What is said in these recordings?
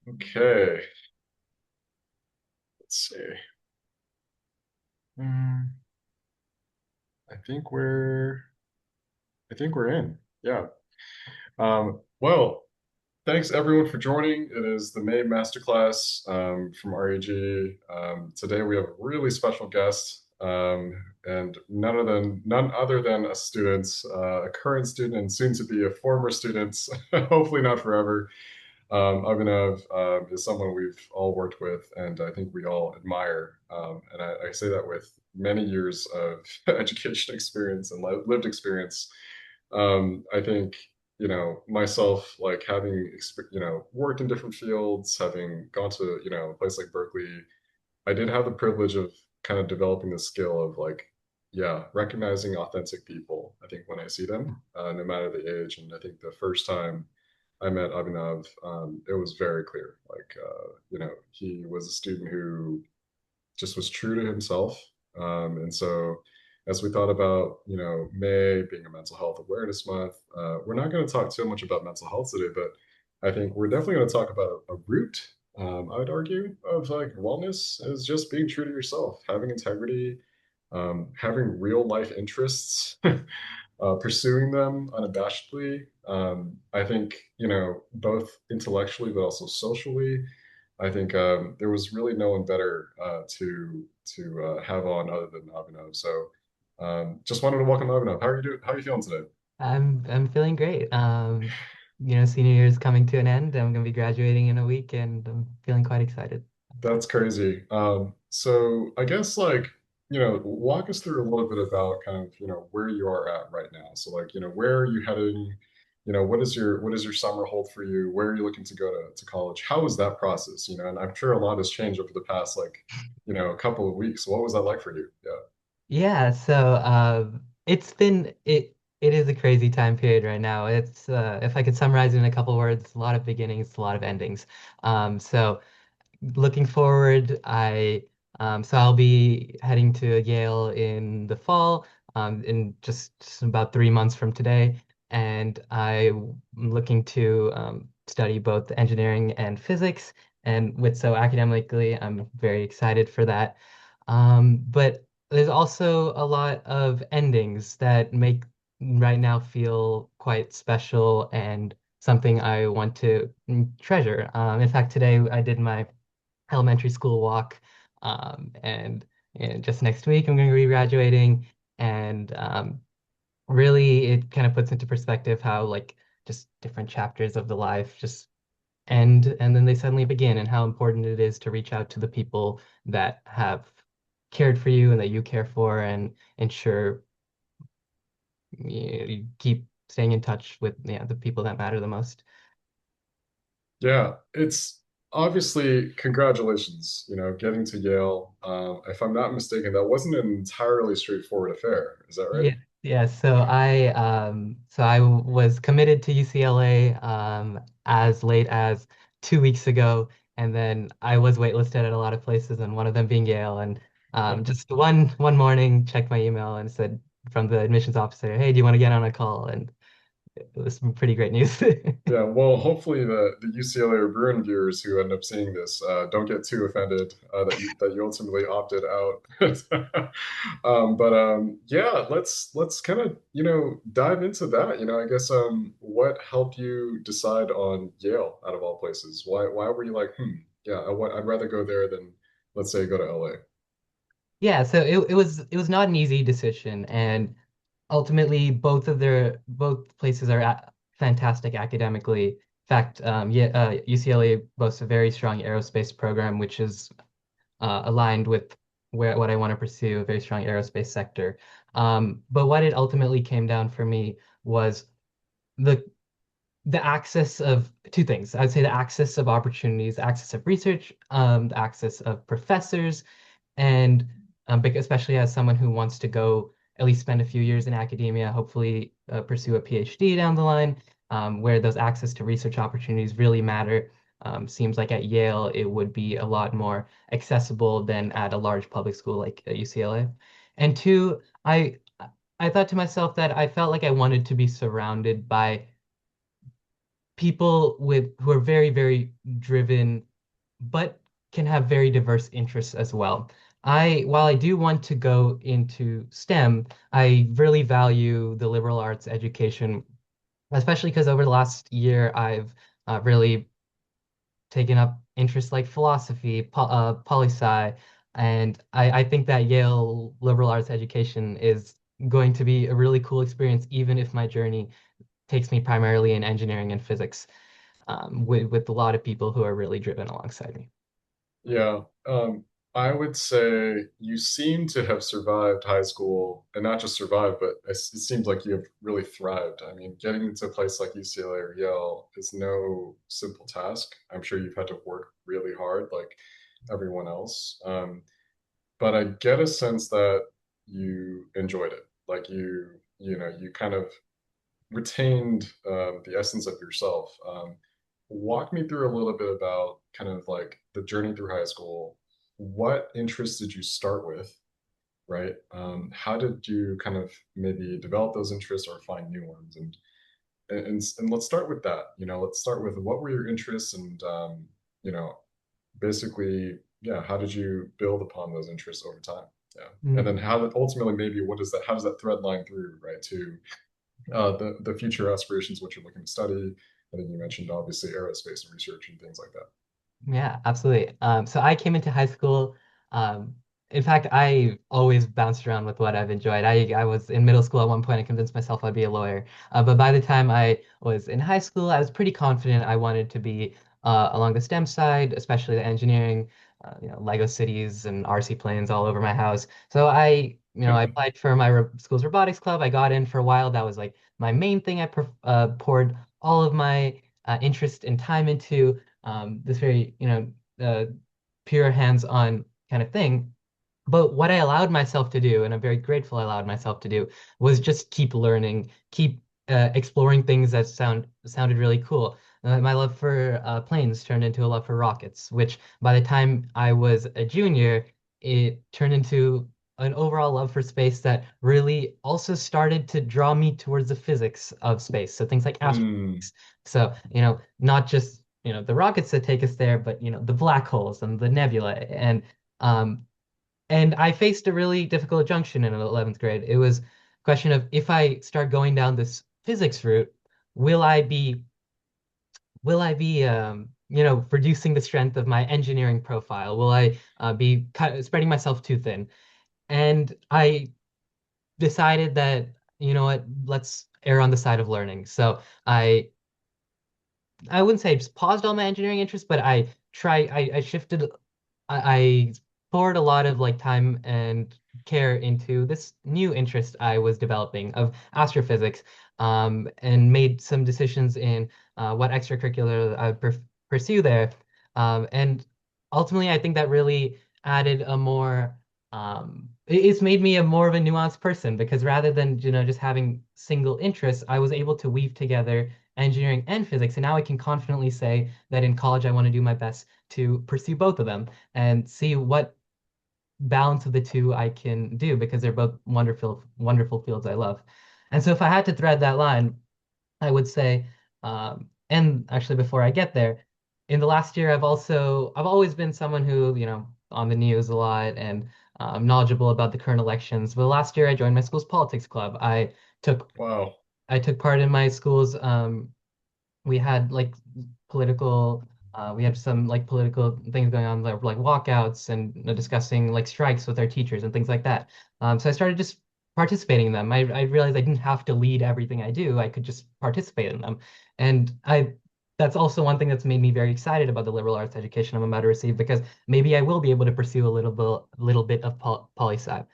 Okay, let's see. Hmm, I think we're in. Yeah. Well, thanks everyone for joining. It is the May Masterclass from RAG. Today we have a really special guest, and none other than a student, a current student and soon to be a former student, hopefully not forever. Abhinav is someone we've all worked with, and I think we all admire. And I say that with many years of education experience and lived experience. I think, myself, like having, worked in different fields, having gone to, a place like Berkeley, I did have the privilege of kind of developing the skill of like, yeah, recognizing authentic people. I think when I see them, no matter the age, and I think the first time I met Abhinav, it was very clear. Like, he was a student who just was true to himself. And so, as we thought about, May being a mental health awareness month, we're not going to talk too much about mental health today, but I think we're definitely going to talk about a root, I would argue, of like wellness is just being true to yourself, having integrity, having real life interests, pursuing them unabashedly. I think, both intellectually but also socially. I think there was really no one better to have on other than Abhinav. So just wanted to welcome Abhinav. How are you doing? How are you feeling today? I'm feeling great. Senior year is coming to an end. I'm gonna be graduating in a week, and I'm feeling quite excited. That's crazy. So I guess like, walk us through a little bit about kind of, where you are at right now. So like, where are you heading? What does your summer hold for you? Where are you looking to go to college? How was that process? And I'm sure a lot has changed over the past like, couple of weeks. What was that like for you? Yeah. Yeah, so it is a crazy time period right now. It's if I could summarize it in a couple words, a lot of beginnings, a lot of endings. So looking forward, I'll be heading to Yale in the fall, in just about 3 months from today, and I'm looking to study both engineering and physics. And with so academically, I'm very excited for that. But there's also a lot of endings that make right now feel quite special and something I want to treasure. In fact, today I did my elementary school walk. And just next week, I'm going to be graduating. And really, it kind of puts into perspective how, like, just different chapters of the life just end and then they suddenly begin, and how important it is to reach out to the people that have cared for you and that you care for and ensure you keep staying in touch with, yeah, the people that matter the most. Yeah, it's obviously congratulations, getting to Yale. If I'm not mistaken, that wasn't an entirely straightforward affair. Is that right? Yeah, yeah. So I was committed to UCLA as late as 2 weeks ago, and then I was waitlisted at a lot of places, and one of them being Yale. And just one morning, checked my email and said from the admissions officer, "Hey, do you want to get on a call?" And it was some pretty great news. Yeah, well, hopefully the UCLA or Bruin viewers who end up seeing this don't get too offended that you ultimately opted out. But yeah, let's kind of dive into that. I guess what helped you decide on Yale out of all places? Why were you like, yeah, I'd rather go there than let's say go to LA. Yeah, so it was not an easy decision, and ultimately both places are fantastic academically. In fact, yeah, UCLA boasts a very strong aerospace program, which is aligned with what I want to pursue, a very strong aerospace sector. But what it ultimately came down for me was the the access of two things. I'd say the access of opportunities, access of research, the access of professors, and especially as someone who wants to go at least spend a few years in academia, hopefully pursue a PhD down the line, where those access to research opportunities really matter. Seems like at Yale it would be a lot more accessible than at a large public school like UCLA. And two, I thought to myself that I felt like I wanted to be surrounded by people with who are very, very driven, but can have very diverse interests as well. While I do want to go into STEM, I really value the liberal arts education, especially because over the last year, I've really taken up interests like philosophy, poli-sci, and I think that Yale liberal arts education is going to be a really cool experience, even if my journey takes me primarily in engineering and physics, with a lot of people who are really driven alongside me. Yeah, I would say you seem to have survived high school, and not just survived, but it seems like you have really thrived. I mean, getting into a place like UCLA or Yale is no simple task. I'm sure you've had to work really hard, like everyone else. But I get a sense that you enjoyed it. Like you kind of retained the essence of yourself. Walk me through a little bit about kind of like the journey through high school. What interests did you start with, right? How did you kind of maybe develop those interests or find new ones? And let's start with that. Let's start with what were your interests and you know, basically, yeah, how did you build upon those interests over time? Yeah. And then how ultimately maybe what is that how does that thread line through, right, to the future aspirations, what you're looking to study. I think you mentioned obviously aerospace and research and things like that. Yeah, absolutely. So I came into high school. Um, in fact, I always bounced around with what I've enjoyed. I was in middle school at one point. I convinced myself I'd be a lawyer. But by the time I was in high school, I was pretty confident I wanted to be along the STEM side, especially the engineering, Lego cities and RC planes all over my house. So I applied for my school's robotics club. I got in for a while. That was like my main thing. Poured all of my interest and time into this very, uh, pure hands-on kind of thing. But what I allowed myself to do, and I'm very grateful I allowed myself to do, was just keep learning, keep exploring things that sounded really cool. My love for planes turned into a love for rockets, which by the time I was a junior, it turned into an overall love for space that really also started to draw me towards the physics of space. So things like Mm, astrophysics. So, not just, the rockets that take us there, but, the black holes and the nebula. Um, and I faced a really difficult junction in 11th grade. It was a question of if I start going down this physics route, will I be reducing the strength of my engineering profile? Will I be spreading myself too thin? And I decided that, you know what, let's err on the side of learning. So I wouldn't say I just paused all my engineering interests, but I shifted, I poured a lot of like time and care into this new interest I was developing of astrophysics, and made some decisions in what extracurricular I would pursue there. And ultimately, I think that really added a more, it's made me a more of a nuanced person because rather than, just having single interests, I was able to weave together engineering and physics. And now I can confidently say that in college, I want to do my best to pursue both of them and see what balance of the two I can do because they're both wonderful, wonderful fields I love. And so if I had to thread that line, I would say, and actually before I get there, in the last year, I've always been someone who, on the news a lot and knowledgeable about the current elections. But last year, I joined my school's politics club. Took wow. I took part in my school's we had like political we had some like political things going on like walkouts and discussing like strikes with our teachers and things like that. So I started just participating in them. I realized I didn't have to lead everything I do. I could just participate in them. And I That's also one thing that's made me very excited about the liberal arts education I'm about to receive because maybe I will be able to pursue a little bit of poli-sci.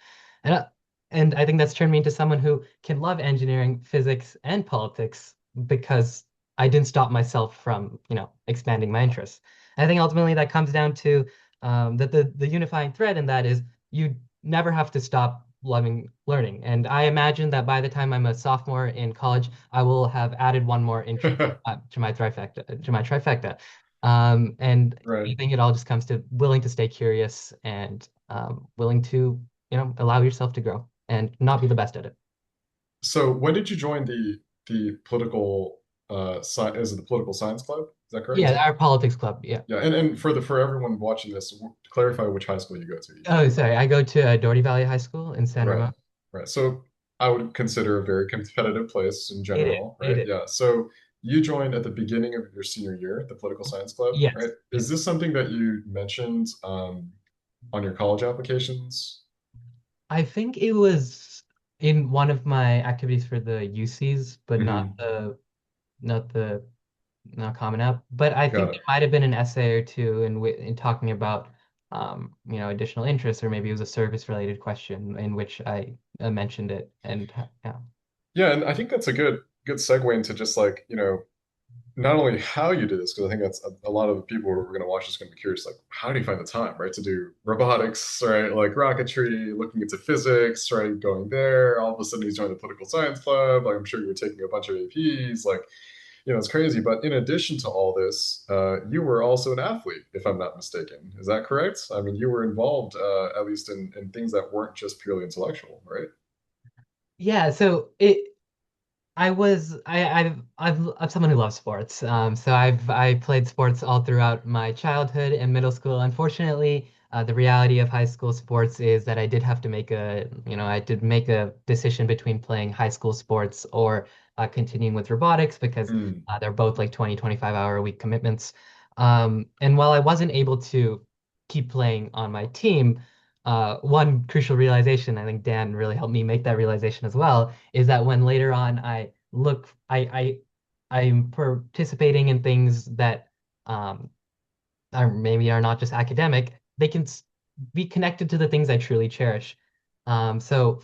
And uh, and I think that's turned me into someone who can love engineering, physics, and politics because I didn't stop myself from, expanding my interests. And I think ultimately that comes down to that the unifying thread in that is you never have to stop loving learning. And I imagine that by the time I'm a sophomore in college, I will have added one more interest to my trifecta. And I Right. think it all just comes to willing to stay curious and willing to, allow yourself to grow and not be the best at it. So when did you join the political? is it the political science club? Is that correct? Yeah, our politics club. Yeah. Yeah, and for everyone watching this, clarify which high school you go to each. Oh, sorry. I go to Doherty Valley High School in San Right, Ramon. right. So I would consider a very competitive place in It is. general, It right? is. Yeah. So you joined at the beginning of your senior year, the political science club, right? Yes. Is Yes. this something that you mentioned on your college applications? I think it was in one of my activities for the UCs, but Hmm. not the not Common App. But I Got think it. there might have been an essay or two in talking about additional interests, or maybe it was a service related question in which I mentioned it. And yeah. Yeah, and I think that's a good segue into just like, not only how you did this, because I think that's a lot of the people who are going to watch this going to be curious, like, how do you find the time, right, to do robotics, right, like rocketry, looking into physics, right, going there. All of a sudden, he's joined the political science club. Like, I'm sure you were taking a bunch of APs. Like, it's crazy. But in addition to all this, you were also an athlete, if I'm not mistaken. Is that correct? I mean, you were involved, at least in things that weren't just purely intellectual, right? Yeah, so I'm someone who loves sports. So I played sports all throughout my childhood and middle school. Unfortunately, the reality of high school sports is that I did make a decision between playing high school sports or continuing with robotics because Mm. they're both like 20, 25-hour a week commitments. And while I wasn't able to keep playing on my team, one crucial realization, I think Dan really helped me make that realization as well, is that when later on I'm participating in things that um, are not just academic, they can be connected to the things I truly cherish. So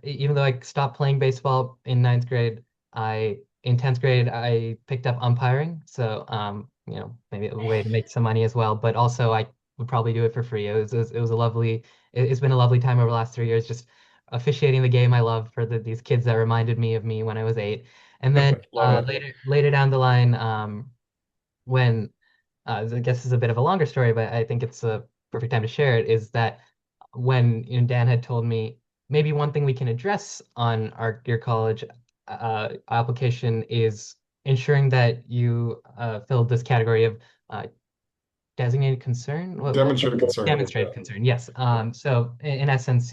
even though I stopped playing baseball in ninth grade, I in 10th grade I picked up umpiring. So maybe a way to make some money as well, but also I would probably do it for free. It was a lovely it's been a lovely time over the last 3 years just officiating the game I love for these kids that reminded me of me when I was 8. And then Love it. later down the line, when I guess this is a bit of a longer story, but I think it's a perfect time to share it, is that when Dan had told me maybe one thing we can address on your college application is ensuring that you filled this category of uh, designated concern. What Demonstrated concern. demonstrated Yeah. concern? Yes. Yeah. So in essence,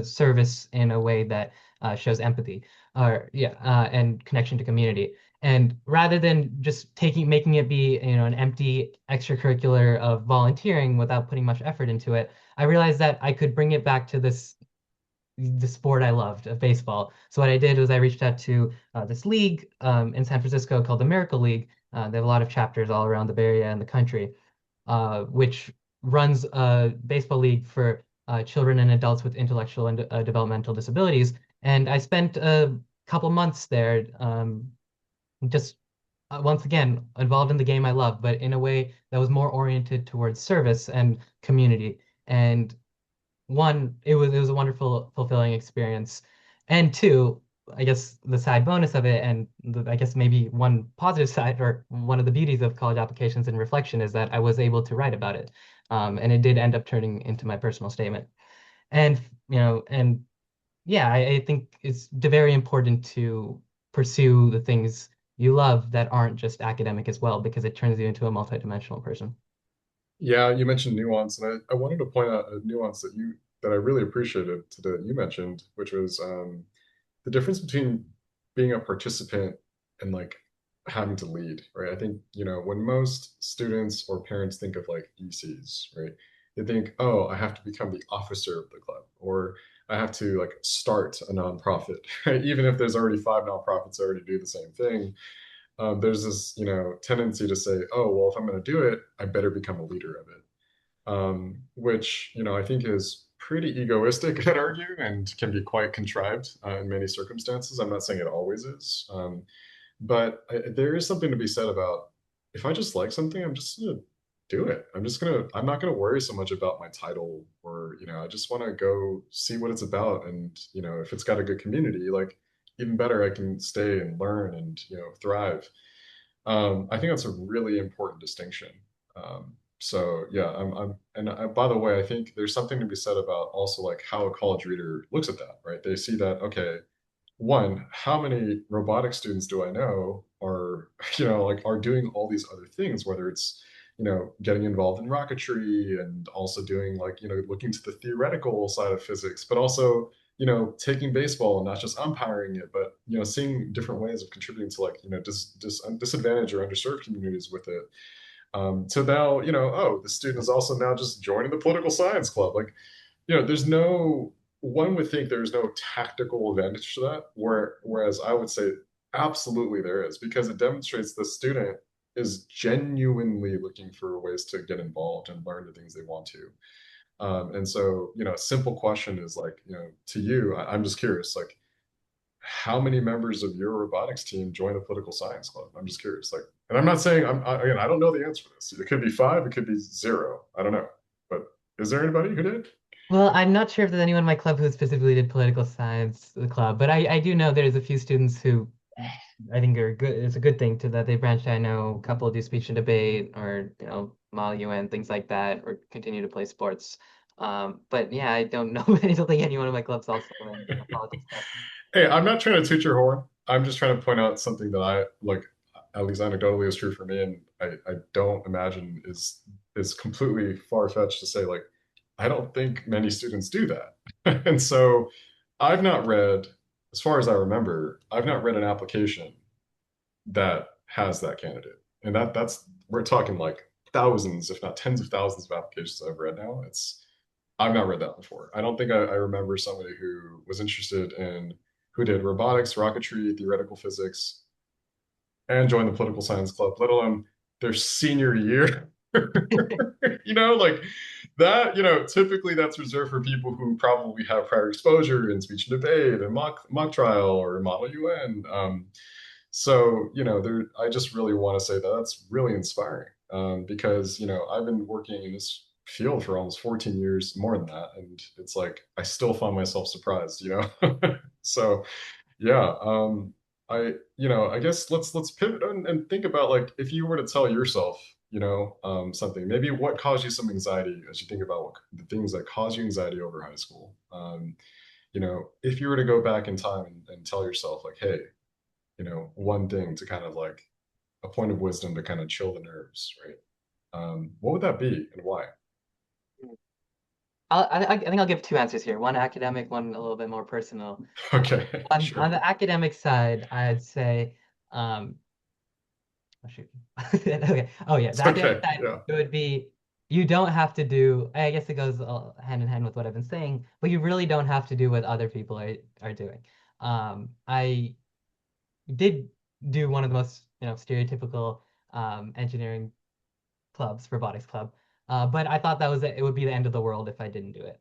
service in a way that shows empathy, or yeah, and connection to community. And rather than just making it be, an empty extracurricular of volunteering without putting much effort into it, I realized that I could bring it back to the sport I loved of baseball. So what I did was I reached out to this league in San Francisco called the Miracle League. They have a lot of chapters all around the Bay Area and the country, which runs a baseball league for children and adults with intellectual and developmental disabilities. And I spent a couple months there, just once again involved in the game I love, but in a way that was more oriented towards service and community. And one, it was a wonderful, fulfilling experience, and two, I guess the side bonus of it, and I guess maybe one positive side or one of the beauties of college applications and reflection is that I was able to write about it, and it did end up turning into my personal statement. And and yeah, I think it's very important to pursue the things you love that aren't just academic as well, because it turns you into a multidimensional person. Yeah, you mentioned nuance, and I wanted to point out a nuance that I really appreciated that you mentioned, which was the difference between being a participant and like having to lead, right? I think, when most students or parents think of like ECs, right? They think, oh, I have to become the officer of the club, or I have to like start a nonprofit, right? Even if there's already five nonprofits that already do the same thing, there's this, tendency to say, oh, well, if I'm going to do it, I better become a leader of it, which I think is pretty egoistic, I'd argue, and can be quite contrived in many circumstances. I'm not saying it always is, but there is something to be said about if I just like something, I'm just gonna do it. I'm not gonna worry so much about my title, or I just want to go see what it's about, and if it's got a good community, like even better, I can stay and learn and thrive. I think that's a really important distinction. So yeah, and by the way, I think there's something to be said about also like how a college reader looks at that, right? They see that, okay, one, how many robotic students do I know are, like are doing all these other things, whether it's, getting involved in rocketry and also doing like, looking to the theoretical side of physics, but also, taking baseball and not just umpiring it, but, seeing different ways of contributing to like, disadvantaged or underserved communities with it. So now, oh, the student is also now just joining the political science club. Like, there's no one would think there's no tactical advantage to that, whereas I would say absolutely there is because it demonstrates the student is genuinely looking for ways to get involved and learn the things they want to. And so, a simple question is like, to you, I'm just curious, like, how many members of your robotics team join the political science club? I'm just curious. Like, and I'm not saying again, I don't know the answer to this. It could be five, it could be zero. I don't know. But is there anybody who did? Well, I'm not sure if there's anyone in my club who specifically did political science, the club, but I do know there's a few students who I think are good. It's a good thing to that they branched. I know a couple do speech and debate or, Model UN, things like that, or continue to play sports. But yeah, I don't know. I don't think anyone in my club's also in the politics club. Hey, I'm not trying to toot your horn. I'm just trying to point out something that I like, at least anecdotally, is true for me, and I don't imagine is completely far-fetched to say like I don't think many students do that. And so I've not read, as far as I remember, I've not read an application that has that candidate. And that's we're talking like thousands, if not tens of thousands of applications I've read now. It's I've not read that before. I don't think I remember somebody who was interested in who did robotics, rocketry, theoretical physics, and joined the political science club, let alone their senior year. Like that, typically that's reserved for people who probably have prior exposure in speech and debate and mock trial or Model UN. So, I just really want to say that that's really inspiring because, I've been working in this field for almost 14 years, more than that. And it's like, I still find myself surprised, So, yeah, I guess let's pivot and think about like, if you were to tell yourself, something, maybe what caused you some anxiety as you think about the things that caused you anxiety over high school. If you were to go back in time and tell yourself like, hey, one thing to kind of like a point of wisdom to kind of chill the nerves, right? What would that be and why? I think I'll give two answers here. One academic, one a little bit more personal. Okay, On sure. the academic side, I'd say, oh shoot. Okay. Oh yeah, It's the academic okay. side, Yeah, it would be you don't have to do. I guess it goes hand in hand with what I've been saying, but you really don't have to do what other people are doing. I did do one of the most, stereotypical engineering clubs, robotics club. But I thought that was it would be the end of the world if I didn't do it.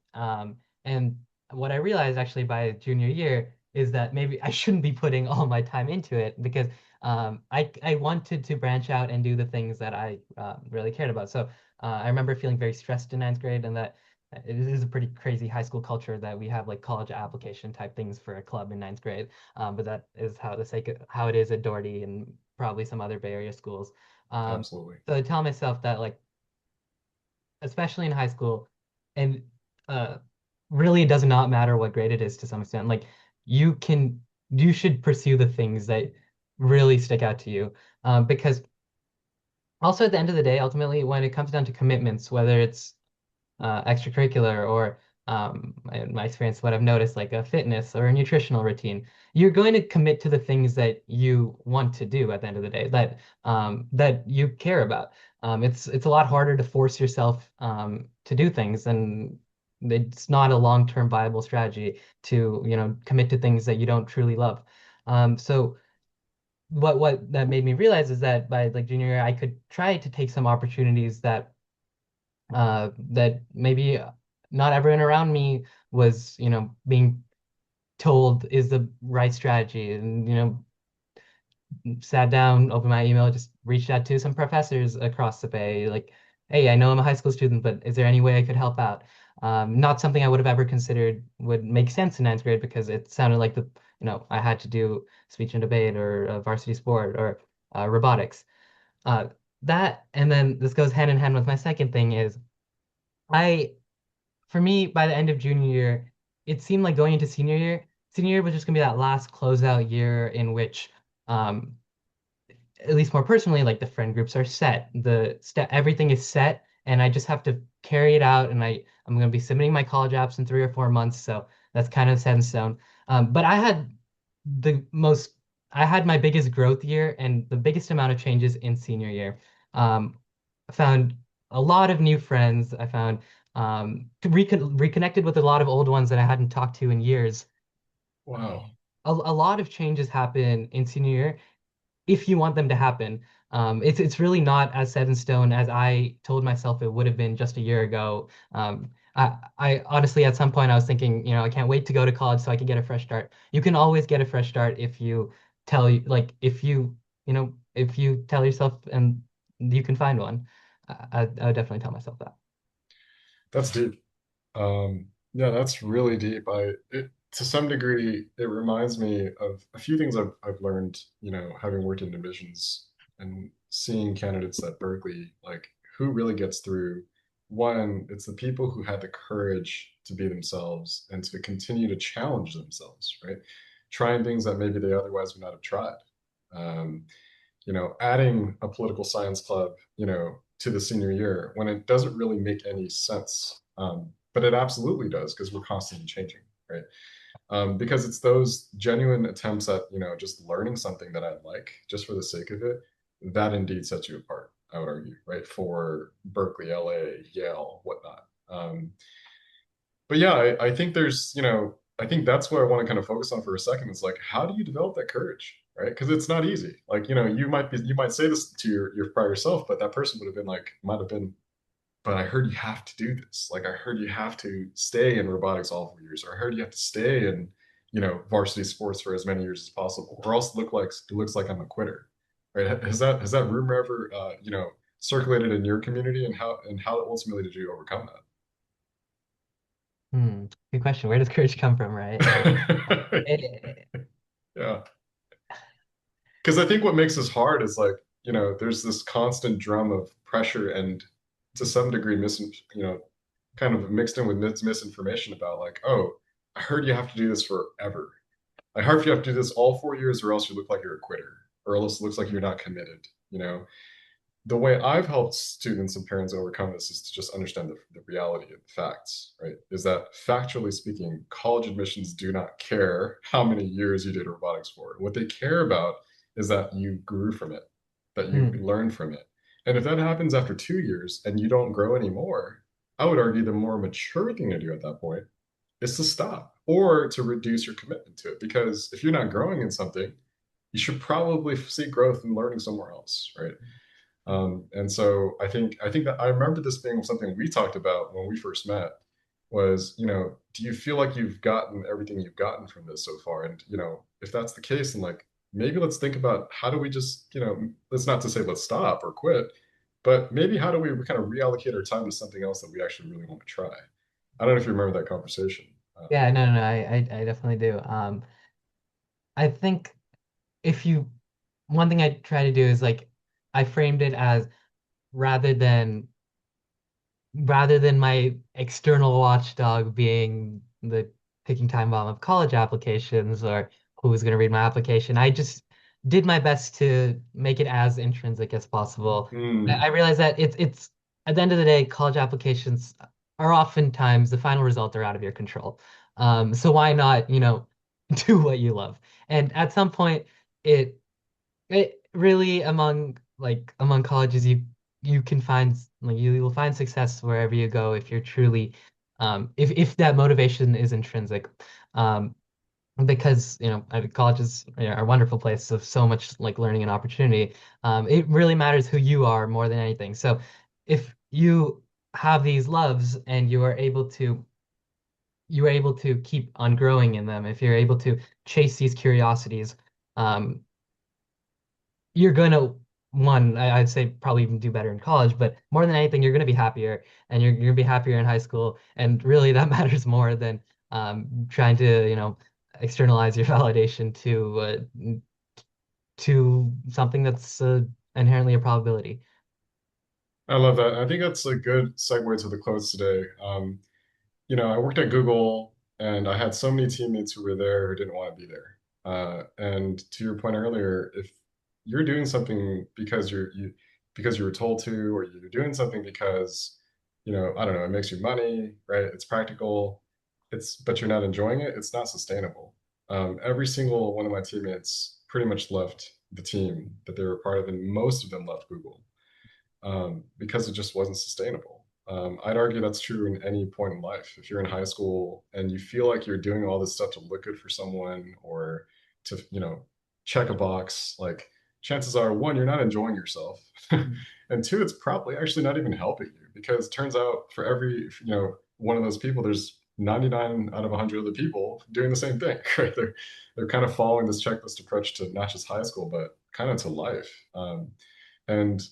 And what I realized actually by junior year is that maybe I shouldn't be putting all my time into it because I wanted to branch out and do the things that I really cared about. So I remember feeling very stressed in ninth grade, and that it is a pretty crazy high school culture that we have like college application type things for a club in ninth grade. But that is how it is at Doherty and probably some other Bay Area schools. Um, absolutely. so I tell myself that like, especially in high school, and uh, really it does not matter what grade it is to some extent. Like you can, you should pursue the things that really stick out to you, because also at the end of the day, ultimately, when it comes down to commitments, whether it's extracurricular or in my experience, what I've noticed, like a fitness or a nutritional routine, you're going to commit to the things that you want to do at the end of the day, that you care about. It's a lot harder to force yourself to do things, and it's not a long-term viable strategy to, commit to things that you don't truly love. So what that made me realize is that by like junior year, I could try to take some opportunities that maybe not everyone around me was, being told is the right strategy. And, sat down, opened my email, just reached out to some professors across the bay, like, hey, I know I'm a high school student, but is there any way I could help out? Not something I would have ever considered would make sense in ninth grade because it sounded like I had to do speech and debate or varsity sport or robotics. Uh, that, and then this goes hand in hand with my second thing is I for me, by the end of junior year, it seemed like going into senior year. senior year was just gonna be that last closeout year in which, um, at least more personally, like the friend groups are set, everything is set, and I just have to carry it out. And I'm gonna be submitting my college apps in 3 or 4 months, so that's kind of set in stone. But the most, I had my biggest growth year and the biggest amount of changes in senior year. I found a lot of new friends. I found reconnected with a lot of old ones that I hadn't talked to in years. Wow. A lot of changes happen in senior year if you want them to happen. It's really not as set in stone as I told myself it would have been just a year ago. I honestly, at some point, I was thinking, I can't wait to go to college so I can get a fresh start. You can always get a fresh start if you if you tell yourself and you can find one. I would definitely tell myself that. That's deep. Yeah, that's really deep. To some degree, it reminds me of a few things I've learned, having worked in admissions and seeing candidates at Berkeley, like who really gets through. One, it's the people who had the courage to be themselves and to continue to challenge themselves, right? Trying things that maybe they otherwise would not have tried. Um, adding a political science club, to the senior year when it doesn't really make any sense. But it absolutely does because we're constantly changing, right? Because it's those genuine attempts at, just learning something that I like just for the sake of it, that indeed sets you apart, I would argue, right? For Berkeley, LA, Yale, whatnot. But yeah, I think I think that's what I want to kind of focus on for a second is like, how do you develop that courage, right? Because it's not easy. Like, you might say this to your prior self, but that person would have been like, might have been, but I heard you have to do this. Like, I heard you have to stay in robotics all 4 years, or I heard you have to stay in, varsity sports for as many years as possible, or else it looks like I'm a quitter, right? Has that rumor ever, circulated in your community, and how ultimately did you overcome Good question. Where does courage come from, right? that? It, Yeah. Because I think what makes this hard is like, there's this constant drum of pressure and to some degree, kind of mixed in with misinformation about like, oh, I heard you have to do this forever. I heard you have to do this all 4 years or else you look like you're a quitter or else it looks like you're not committed, the way I've helped students and parents overcome this is to just understand the reality of the facts, right? Is that factually speaking, college admissions do not care how many years you did robotics for. What they care about is that you grew from it, that you hmm. learned from it. And if that happens after 2 years and you don't grow anymore, I would argue the more mature thing to do at that point is to stop or to reduce your commitment to it. Because if you're not growing in something, you should probably see growth and learning somewhere else, right? And so I think that I remember this being something we talked about when we first met was, do you feel like you've gotten everything you've gotten from this so far? And, if that's the case, then like maybe let's think about how do we just, let's not to say let's stop or quit, but maybe how do we kind of reallocate our time to something else that we actually really want to try? I don't know if you remember that conversation. Yeah, no, no, no, I definitely do. I think if you, one thing I try to do is like, I framed it as rather than rather than my external watchdog being the ticking time bomb of college applications or who's going to read my application, I just did my best to make it as intrinsic as possible. I Mm, realize that it's at the end of the day, college applications are oftentimes the final result are out of your control. So why not, do what you love? And at some point, it it really among colleges you can find like you will find success wherever you go if you're truly if that motivation is intrinsic. Um, because colleges are wonderful places of so much like learning and opportunity. It really matters who you are more than anything. So if you have these loves and you are able to keep on growing in them, if you're able to chase these curiosities, um, you're gonna I'd say probably even do better in college, but more than anything, you're gonna be happier, and you're gonna be happier in high school, and really that matters more than trying to externalize your validation to something that's inherently a probability. I love that. I think that's a good segue to the close today. I worked at Google And I had so many teammates who were there who didn't want to be there. And to your point earlier, if you're doing something because because you were told to, or you're doing something because, I don't know, it makes you money, right? It's practical, but you're not enjoying it, it's not sustainable. Every single one of my teammates pretty much left the team that they were part of, and most of them left Google because it just wasn't sustainable. I'd argue that's true in any point in life. If you're in high school and you feel like you're doing all this stuff to look good for someone or to, check a box, like chances are, one, you're not enjoying yourself. And two, it's probably actually not even helping you because it turns out for every, one of those people, there's 99 out of 100 other people doing the same thing, right? They're kind of following this checklist approach to not just high school, but kind of to life. And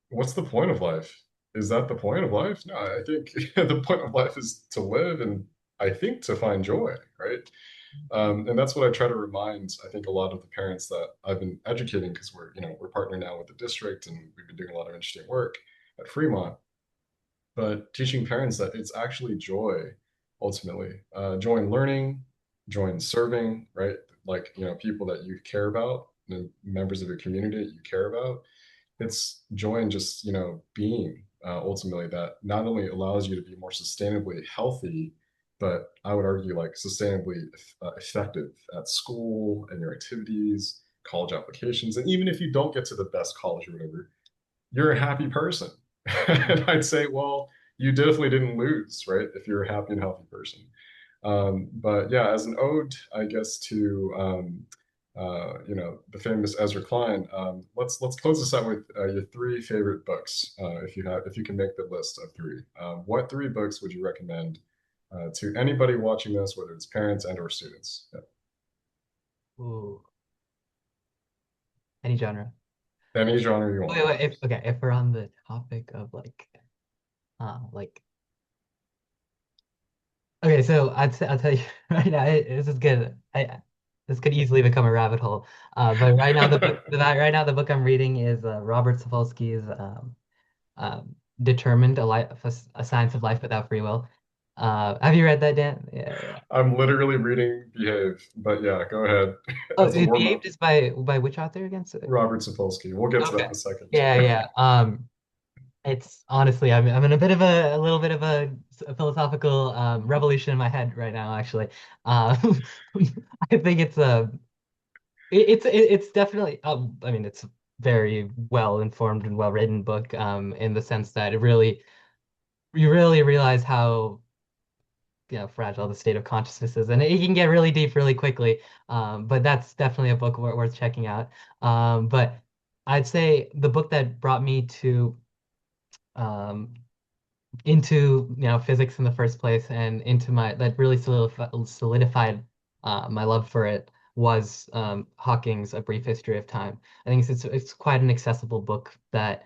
what's the point of life? Is that the point of life? No, I think the point of life is to live and I think to find joy, right? And that's what I try to remind, I think, a lot of the parents that I've been educating because we're partnering now with the district and we've been doing a lot of interesting work at Fremont, but teaching parents that it's actually joy ultimately, joy in learning, joy in serving, right? Like, people that you care about, members of your community that you care about, it's joy in just being ultimately that not only allows you to be more sustainably healthy, but I would argue like sustainably effective at school and your activities, college applications, and even if you don't get to the best college or whatever, you're a happy person. And I'd say, well, you definitely didn't lose, right? If you're a happy and healthy person. But yeah, as an ode, I guess, to the famous Ezra Klein. Let's close this out with your three favorite books, if you can make the list of three. What three books would you recommend to anybody watching this, whether it's parents and or students? Yeah. Ooh, any genre. Any genre you want. Wait, if we're on the topic of like, okay, so I'll tell you right now, this is good. This could easily become a rabbit hole. But right now the book I'm reading is Robert Sapolsky's Determined: a Science of Life Without Free Will. Have you read that, Dan? Yeah, yeah. I'm literally reading Behave, but yeah, go ahead. Oh, As a warm Behaved up, is by which author again? Robert Sapolsky. We'll get to that Okay. in a second. Yeah, yeah. It's honestly, I'm in a bit of a little bit of a philosophical revolution in my head right now, actually. Um, I think it's definitely I mean it's very well informed and well written book in the sense that you really realize how fragile the state of consciousness is, and it can get really deep really quickly. But that's definitely a book worth checking out. But I'd say the book that brought me to um, into physics in the first place and into my that really solidified my love for it was Hawking's A Brief History of Time. I think it's quite an accessible book that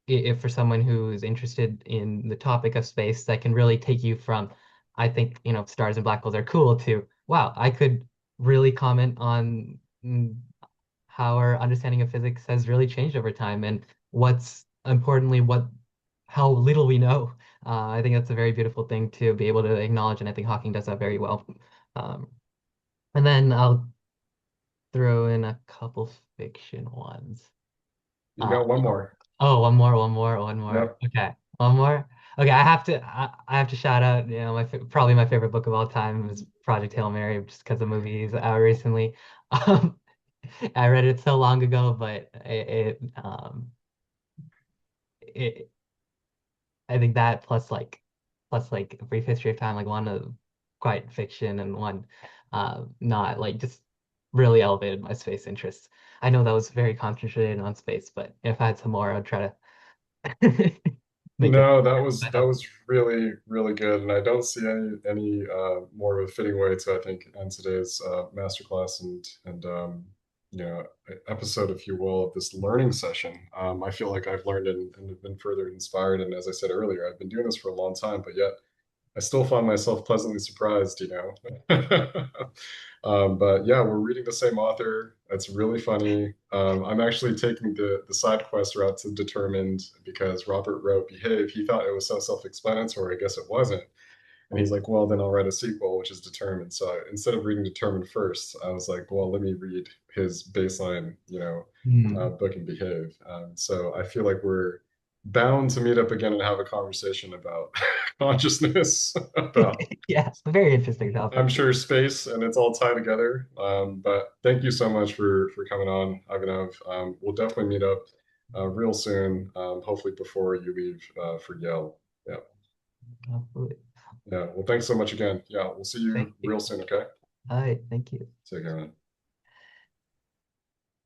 if for someone who's interested in the topic of space that can really take you from I think stars and black holes are cool to wow, I could really comment on how our understanding of physics has really changed over time and what's importantly what how little we know. I think that's a very beautiful thing to be able to acknowledge, and I think Hawking does that very well. Um, and then I'll throw in a couple fiction ones. You Uh, got one more. oh, one more. Yep. Okay, one more. Okay, I have to shout out, probably my favorite book of all time is Project Hail Mary, just because the movie is out recently. Um, I read it so long ago, but it I think that plus like A Brief History of Time, like one of quite fiction and one not like just really elevated my space interests. I know that was very concentrated on space, but if I had some more, I'd try to make it. No, that was But, that was really, really good, and I don't see any more of a fitting way to, I think, end today's masterclass and episode, if you will, of this learning session. I feel like I've learned and have been further inspired, and as I said earlier, I've been doing this for a long time, but yet I still find myself pleasantly surprised, but yeah, we're reading the same author. That's really funny. I'm actually taking the side quest route to Determined because Robert wrote Behave. He thought it was so self-explanatory. I guess it wasn't. And he's like, well, then I'll write a sequel, which is Determined. So instead of reading Determined first, I was like, well, let me read his baseline, Hmm. Book and Behave. So I feel like we're bound to meet up again and have a conversation about consciousness, about, Yeah, very interesting I'm topic. sure, space, and it's all tied together. But thank you so much for coming on, Ivanov. We'll definitely meet up real soon, hopefully before you leave for Yale. Yeah. Absolutely. Yeah. Well, thanks so much again. Yeah. We'll see Thank you you. real soon. Okay. All right, thank you. Take care, man.